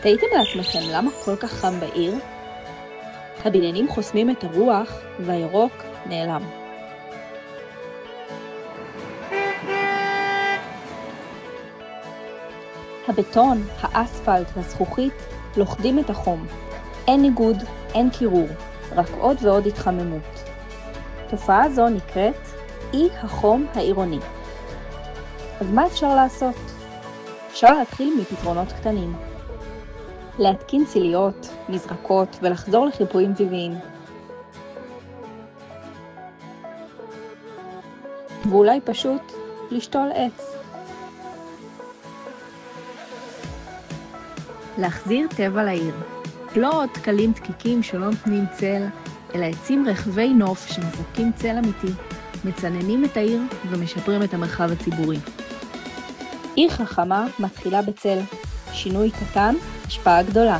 תהיתם לעצמכם למה כל כך חם בעיר? הבניינים חוסמים את הרוח והירוק נעלם. הבטון, האספלט והזכוכית לוכדים את החום. אין ניגוד, אין קירור, רק עוד ועוד התחממות. תופעה זו נקראת אי החום העירוני. אז מה אפשר לעשות? אפשר להתחיל מפתרונות קטנים. להתקין ציליות, מזרקות ולחזור לחיפויים טבעיים. ואולי פשוט לשתול עץ. להחזיר טבע לעיר. לא עוד תקלים דקיקים שלא נותנים צל, אלא עצים רחבי נוף שמספקים צל אמיתי, מצננים את העיר ומשפרים את המרחב הציבורי. עיר חכמה מתחילה בצל. שינוי קטן, השפעה גדולה.